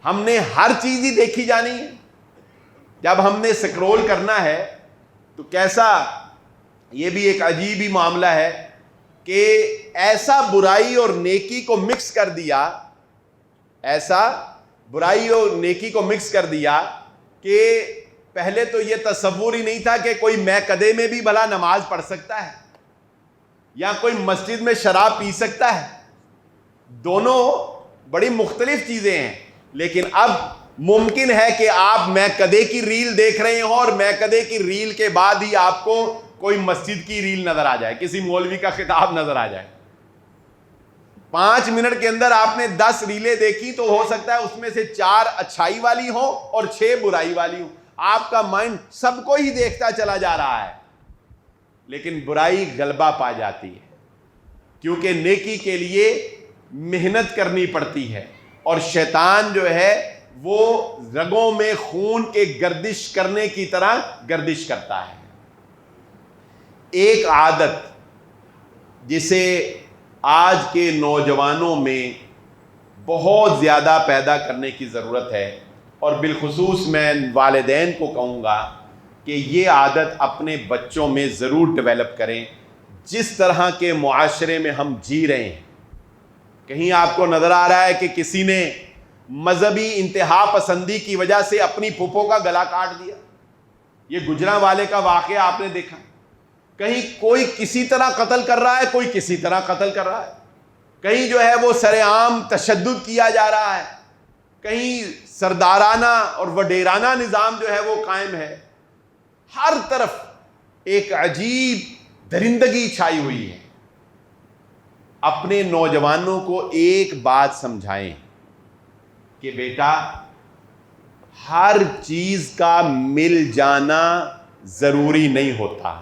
ہم نے ہر چیز ہی دیکھی جانی ہے. جب ہم نے سکرول کرنا ہے تو کیسا, یہ بھی ایک عجیب ہی معاملہ ہے کہ ایسا برائی اور نیکی کو مکس کر دیا, ایسا برائی اور نیکی کو مکس کر دیا کہ پہلے تو یہ تصور ہی نہیں تھا کہ کوئی میکدے میں بھی بھلا نماز پڑھ سکتا ہے یا کوئی مسجد میں شراب پی سکتا ہے. دونوں بڑی مختلف چیزیں ہیں. لیکن اب ممکن ہے کہ آپ میں کدے کی ریل دیکھ رہے ہوں اور میں کدے کی ریل کے بعد ہی آپ کو کوئی مسجد کی ریل نظر آ جائے, کسی مولوی کا خطاب نظر آ جائے. 5 منٹ کے اندر آپ نے 10 ریلیں دیکھی تو ہو سکتا ہے اس میں سے 4 اچھائی والی ہوں اور 6 برائی والی ہوں. آپ کا مائنڈ سب کو ہی دیکھتا چلا جا رہا ہے, لیکن برائی غلبہ پا جاتی ہے, کیونکہ نیکی کے لیے محنت کرنی پڑتی ہے, اور شیطان جو ہے وہ رگوں میں خون کے گردش کرنے کی طرح گردش کرتا ہے. ایک عادت جسے آج کے نوجوانوں میں بہت زیادہ پیدا کرنے کی ضرورت ہے, اور بالخصوص میں والدین کو کہوں گا کہ یہ عادت اپنے بچوں میں ضرور ڈیولپ کریں. جس طرح کے معاشرے میں ہم جی رہے ہیں, کہیں آپ کو نظر آ رہا ہے کہ کسی نے مذہبی انتہا پسندی کی وجہ سے اپنی پھپھو کا گلا کاٹ دیا؟ یہ گجرانوالے کا واقعہ آپ نے دیکھا. کہیں کوئی کسی طرح قتل کر رہا ہے, کوئی کسی طرح قتل کر رہا ہے, کہیں جو ہے وہ سر عام تشدد کیا جا رہا ہے, کہیں سردارانہ اور وڈیرانہ نظام جو ہے وہ قائم ہے. ہر طرف ایک عجیب درندگی چھائی ہوئی ہے. اپنے نوجوانوں کو ایک بات سمجھائیں کہ بیٹا, ہر چیز کا مل جانا ضروری نہیں ہوتا.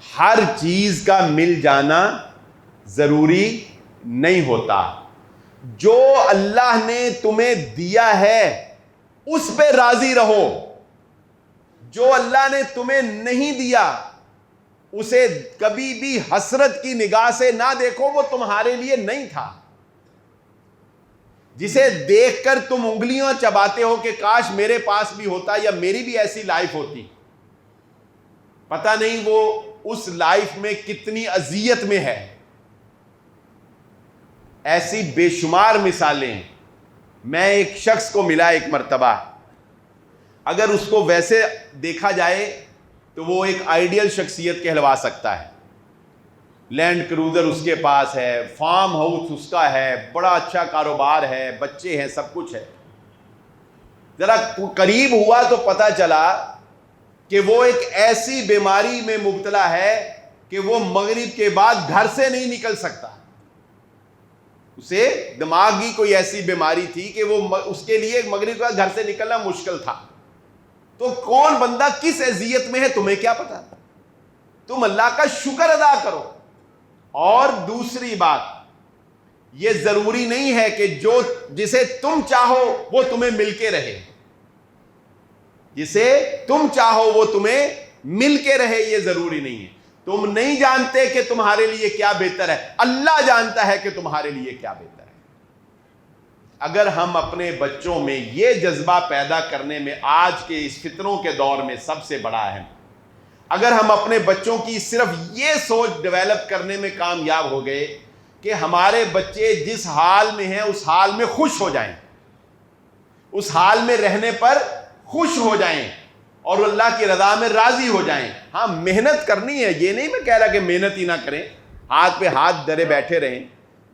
ہر چیز کا مل جانا ضروری نہیں ہوتا. جو اللہ نے تمہیں دیا ہے اس پہ راضی رہو. جو اللہ نے تمہیں نہیں دیا اسے کبھی بھی حسرت کی نگاہ سے نہ دیکھو, وہ تمہارے لیے نہیں تھا. جسے دیکھ کر تم انگلیاں چباتے ہو کہ کاش میرے پاس بھی ہوتا یا میری بھی ایسی لائف ہوتی, پتہ نہیں وہ اس لائف میں کتنی اذیت میں ہے. ایسی بے شمار مثالیں. میں ایک شخص کو ملا ایک مرتبہ, اگر اس کو ویسے دیکھا جائے تو وہ ایک آئیڈیل شخصیت کہلوا سکتا ہے. لینڈ کروزر اس کے پاس ہے, فارم ہاؤس اس کا ہے, بڑا اچھا کاروبار ہے, بچے ہیں, سب کچھ ہے. ذرا قریب ہوا تو پتہ چلا کہ وہ ایک ایسی بیماری میں مبتلا ہے کہ وہ مغرب کے بعد گھر سے نہیں نکل سکتا. اسے دماغی کوئی ایسی بیماری تھی کہ وہ اس کے لیے مغرب کے بعد گھر سے نکلنا مشکل تھا. تو کون بندہ کس اذیت میں ہے تمہیں کیا پتا؟ تم اللہ کا شکر ادا کرو. اور دوسری بات, یہ ضروری نہیں ہے کہ جسے تم چاہو وہ تمہیں مل کے رہے. جسے تم چاہو وہ تمہیں مل کے رہے, یہ ضروری نہیں ہے. تم نہیں جانتے کہ تمہارے لیے کیا بہتر ہے, اللہ جانتا ہے کہ تمہارے لیے کیا بہتر ہے. اگر ہم اپنے بچوں میں یہ جذبہ پیدا کرنے میں آج کے اس فتنوں کے دور میں سب سے بڑا اہم, اگر ہم اپنے بچوں کی صرف یہ سوچ ڈیولپ کرنے میں کامیاب ہو گئے کہ ہمارے بچے جس حال میں ہیں اس حال میں خوش ہو جائیں, اس حال میں رہنے پر خوش ہو جائیں اور اللہ کی رضا میں راضی ہو جائیں. ہاں محنت کرنی ہے, یہ نہیں میں کہہ رہا کہ محنت ہی نہ کریں, ہاتھ پہ ہاتھ دھرے بیٹھے رہیں,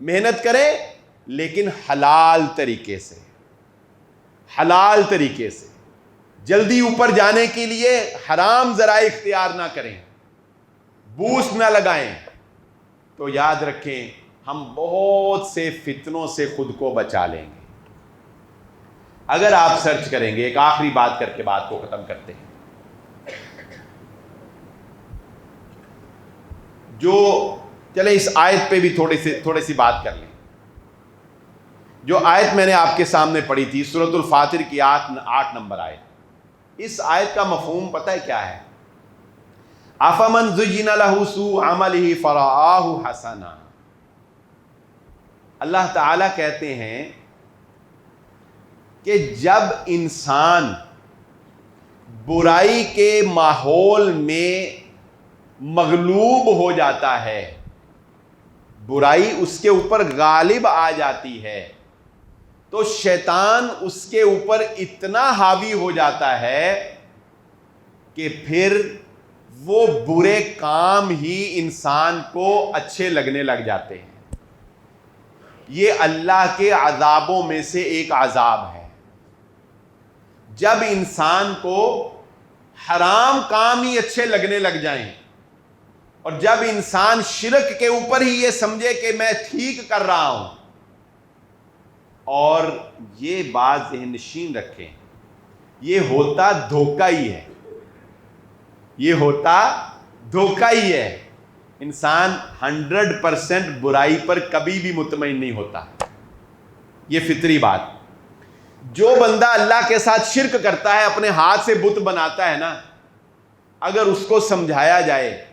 محنت کریں لیکن حلال طریقے سے. حلال طریقے سے جلدی اوپر جانے کے لیے حرام ذرائع اختیار نہ کریں, بوسٹ نہ لگائیں. تو یاد رکھیں ہم بہت سے فتنوں سے خود کو بچا لیں گے. اگر آپ سرچ کریں گے, ایک آخری بات کر کے بات کو ختم کرتے ہیں, جو چلے اس آیت پہ بھی تھوڑی سی بات کر لیں. جو آیت میں نے آپ کے سامنے پڑھی تھی سورۃ الفاطر کی 8 نمبر آیت, اس آیت کا مفہوم پتہ ہے کیا ہے؟ افمن زین لہ سوء عملہ فرآہ حسنا. اللہ تعالیٰ کہتے ہیں کہ جب انسان برائی کے ماحول میں مغلوب ہو جاتا ہے, برائی اس کے اوپر غالب آ جاتی ہے, تو شیطان اس کے اوپر اتنا حاوی ہو جاتا ہے کہ پھر وہ برے کام ہی انسان کو اچھے لگنے لگ جاتے ہیں. یہ اللہ کے عذابوں میں سے ایک عذاب ہے. جب انسان کو حرام کام ہی اچھے لگنے لگ جائیں اور جب انسان شرک کے اوپر ہی یہ سمجھے کہ میں ٹھیک کر رہا ہوں، اور یہ بات ذہن نشین رکھیں، یہ ہوتا دھوکہ ہی ہے، یہ ہوتا دھوکہ ہی ہے. انسان 100% برائی پر کبھی بھی مطمئن نہیں ہوتا، یہ فطری بات. جو بندہ اللہ کے ساتھ شرک کرتا ہے، اپنے ہاتھ سے بت بناتا ہے نا، اگر اس کو سمجھایا جائے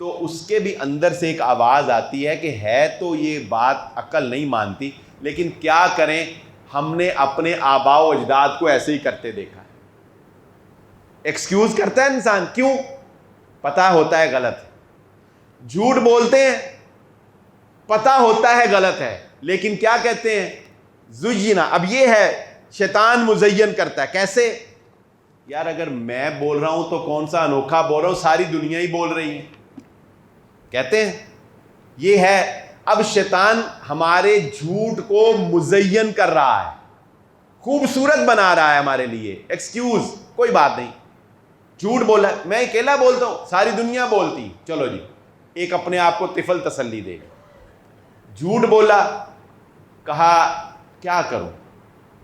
تو اس کے بھی اندر سے ایک آواز آتی ہے کہ ہے تو یہ بات عقل نہیں مانتی، لیکن کیا کریں، ہم نے اپنے آباء و اجداد کو ایسے ہی کرتے دیکھا ہے. ایکسکیوز کرتا ہے انسان، کیوں؟ پتہ ہوتا ہے غلط ہے. جھوٹ بولتے ہیں، پتہ ہوتا ہے غلط ہے، لیکن کیا کہتے ہیں؟ زینا. اب یہ ہے شیطان مزین کرتا ہے. کیسے؟ یار اگر میں بول رہا ہوں تو کون سا انوکھا بول رہا ہوں، ساری دنیا ہی بول رہی ہے. کہتے ہیں یہ ہے. اب شیطان ہمارے جھوٹ کو مزین کر رہا ہے، خوبصورت بنا رہا ہے ہمارے لیے. ایکسکیوز، کوئی بات نہیں، جھوٹ بولا، میں اکیلا بولتا ہوں، ساری دنیا بولتی، چلو جی ایک اپنے آپ کو طفل تسلی دے گا. جھوٹ بولا، کہا کیا کروں،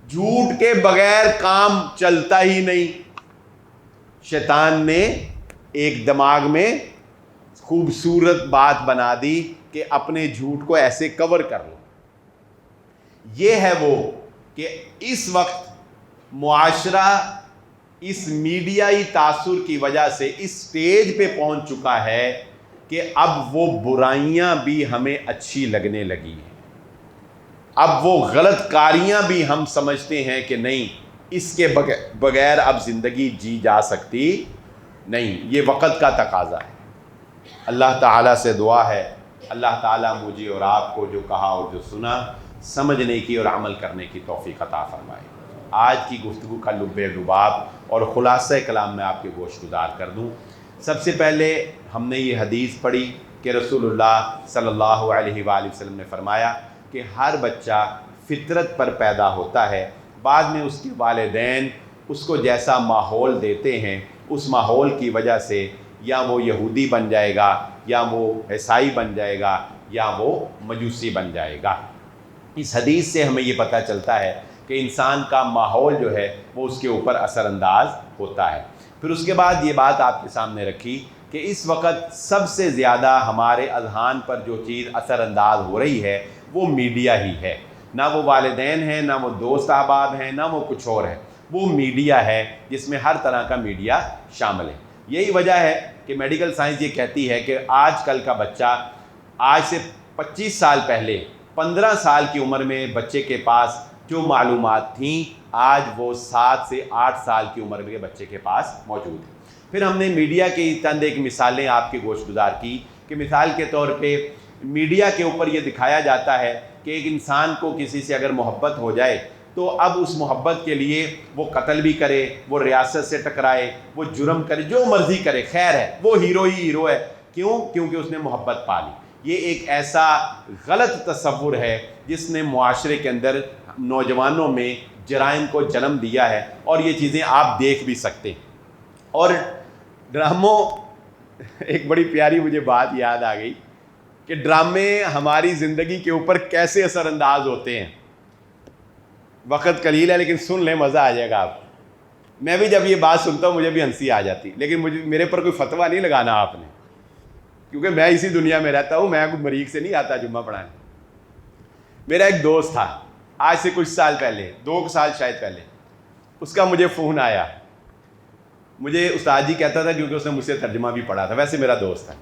جھوٹ کے بغیر کام چلتا ہی نہیں. شیطان نے ایک دماغ میں خوبصورت بات بنا دی کہ اپنے جھوٹ کو ایسے کور کر لو. یہ ہے وہ کہ اس وقت معاشرہ اس میڈیائی تاثر کی وجہ سے اس سٹیج پہ پہنچ چکا ہے کہ اب وہ برائیاں بھی ہمیں اچھی لگنے لگی ہیں. اب وہ غلط کاریاں بھی ہم سمجھتے ہیں کہ نہیں، اس کے بغیر اب زندگی جی جا سکتی نہیں. یہ وقت کا تقاضا ہے. اللہ تعالیٰ سے دعا ہے اللہ تعالیٰ مجھے اور آپ کو جو کہا اور جو سنا سمجھنے کی اور عمل کرنے کی توفیق عطا فرمائے. آج کی گفتگو کا لب لباب اور خلاصہ کلام میں آپ کے گوش گزار کر دوں. سب سے پہلے ہم نے یہ حدیث پڑھی کہ رسول اللہ صلی اللہ علیہ وآلہ وسلم نے فرمایا کہ ہر بچہ فطرت پر پیدا ہوتا ہے، بعد میں اس کے والدین اس کو جیسا ماحول دیتے ہیں اس ماحول کی وجہ سے یا وہ یہودی بن جائے گا، یا وہ عیسائی بن جائے گا، یا وہ مجوسی بن جائے گا. اس حدیث سے ہمیں یہ پتہ چلتا ہے کہ انسان کا ماحول جو ہے وہ اس کے اوپر اثر انداز ہوتا ہے. پھر اس کے بعد یہ بات آپ کے سامنے رکھی کہ اس وقت سب سے زیادہ ہمارے اذہان پر جو چیز اثر انداز ہو رہی ہے وہ میڈیا ہی ہے. نہ وہ والدین ہیں، نہ وہ دوست احباب ہیں، نہ وہ کچھ اور ہے، وہ میڈیا ہے جس میں ہر طرح کا میڈیا شامل ہے. یہی وجہ ہے کہ میڈیکل سائنس یہ کہتی ہے کہ آج کل کا بچہ آج سے 25 سال پہلے 15 سال کی عمر میں بچے کے پاس جو معلومات تھیں آج وہ 7 سے 8 سال کی عمر کے بچے کے پاس موجود ہیں. پھر ہم نے میڈیا کی چند ایک مثالیں آپ کے گوش گزار کی کہ مثال کے طور پہ میڈیا کے اوپر یہ دکھایا جاتا ہے کہ ایک انسان کو کسی سے اگر محبت ہو جائے تو اب اس محبت کے لیے وہ قتل بھی کرے، وہ ریاست سے ٹکرائے، وہ جرم کرے، جو مرضی کرے، خیر ہے، وہ ہیرو ہی ہیرو ہے. کیوں؟ کیونکہ اس نے محبت پا لی. یہ ایک ایسا غلط تصور ہے جس نے معاشرے کے اندر نوجوانوں میں جرائم کو جنم دیا ہے، اور یہ چیزیں آپ دیکھ بھی سکتے ہیں. اور ڈراموں، ایک بڑی پیاری مجھے بات یاد آ گئی کہ ڈرامے ہماری زندگی کے اوپر کیسے اثر انداز ہوتے ہیں. وقت قلیل ہے لیکن سن لیں، مزہ آ جائے گا آپ. میں بھی جب یہ بات سنتا ہوں مجھے بھی ہنسی آ جاتی، لیکن میرے پر کوئی فتویٰ نہیں لگانا آپ نے، کیونکہ میں اسی دنیا میں رہتا ہوں، میں کوئی مریخ سے نہیں آتا جمعہ پڑھانے. میرا ایک دوست تھا آج سے کچھ سال پہلے، 2 سال شاید پہلے، اس کا مجھے فون آیا. مجھے استاد جی کہتا تھا کیونکہ اس نے مجھ سے ترجمہ بھی پڑھا تھا، ویسے میرا دوست ہے.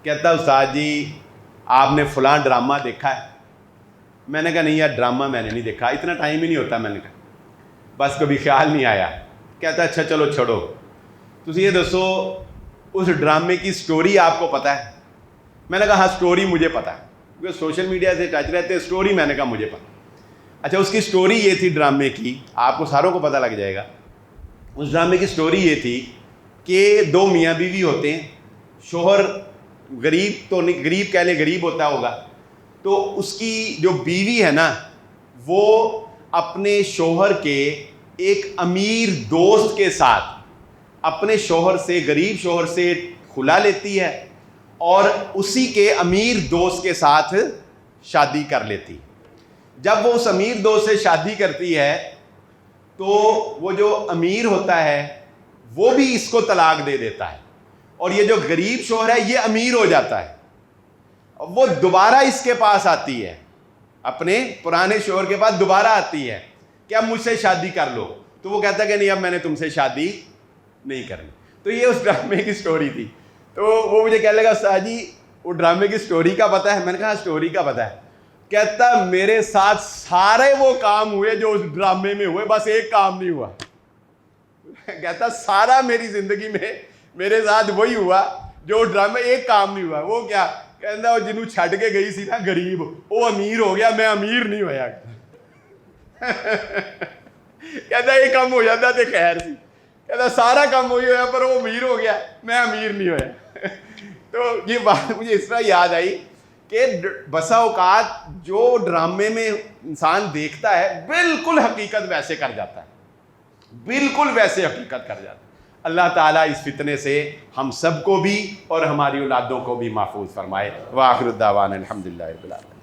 کہتا استاد جی آپ نے فلاں ڈرامہ دیکھا ہے؟ میں نے کہا نہیں یار ڈرامہ میں نے نہیں دیکھا، اتنا ٹائم ہی نہیں ہوتا. میں نے کہا بس کبھی خیال نہیں آیا. کہتا اچھا چلو چھوڑو، تسی یہ دسو اس ڈرامے کی سٹوری آپ کو پتہ ہے؟ میں نے کہا ہاں سٹوری مجھے پتہ ہے، کیونکہ سوشل میڈیا سے ٹچ رہتے ہیں. سٹوری میں نے کہا مجھے پتہ. اچھا اس کی سٹوری یہ تھی ڈرامے کی، آپ کو ساروں کو پتہ لگ جائے گا. اس ڈرامے کی سٹوری یہ تھی کہ 2 میاں بیوی ہوتے ہیں. شوہر غریب تو نہیں، غریب کہہ لے غریب ہوتا ہوگا، تو اس کی جو بیوی ہے نا وہ اپنے شوہر کے ایک امیر دوست کے ساتھ اپنے شوہر سے، غریب شوہر سے خلا لیتی ہے اور اسی کے امیر دوست کے ساتھ شادی کر لیتی. جب وہ اس امیر دوست سے شادی کرتی ہے تو وہ جو امیر ہوتا ہے وہ بھی اس کو طلاق دے دیتا ہے، اور یہ جو غریب شوہر ہے یہ امیر ہو جاتا ہے. وہ دوبارہ اس کے پاس آتی ہے، اپنے پرانے شوہر کے پاس دوبارہ آتی ہے کہ اب مجھ سے شادی کر لو. تو وہ کہتا ہے کہ نہیں، اب میں نے تم سے شادی نہیں کرنی. تو یہ اس ڈرامے کی سٹوری تھی. تو وہ مجھے کہنے لگا استاد جی وہ ڈرامے کی سٹوری کا پتہ ہے؟ میں نے کہا سٹوری کا پتہ ہے. کہتا میرے ساتھ سارے وہ کام ہوئے جو اس ڈرامے میں ہوئے، بس ایک کام نہیں ہوا. کہتا سارا میری زندگی میں میرے ساتھ وہی ہوا جو ڈرامے، ایک کام نہیں ہوا. وہ کیا؟ کہتا وہ جنہوں چھڈ کے گئی سی نا غریب، وہ امیر ہو گیا، میں امیر نہیں ہویا. کہتا یہ کام ہو جاتا تو خیر سی. کہتا سارا کام وہی ہوا پر وہ امیر ہو گیا، میں امیر نہیں ہویا. تو یہ بات مجھے اس طرح یاد آئی کہ بسا اوقات جو ڈرامے میں انسان دیکھتا ہے بالکل حقیقت ویسے کر جاتا ہے، بالکل ویسے حقیقت کر جاتا ہے. اللہ تعالیٰ اس فتنے سے ہم سب کو بھی اور ہماری اولادوں کو بھی محفوظ فرمائے. وآخر الدعوانا الحمدللہ رب العالمین.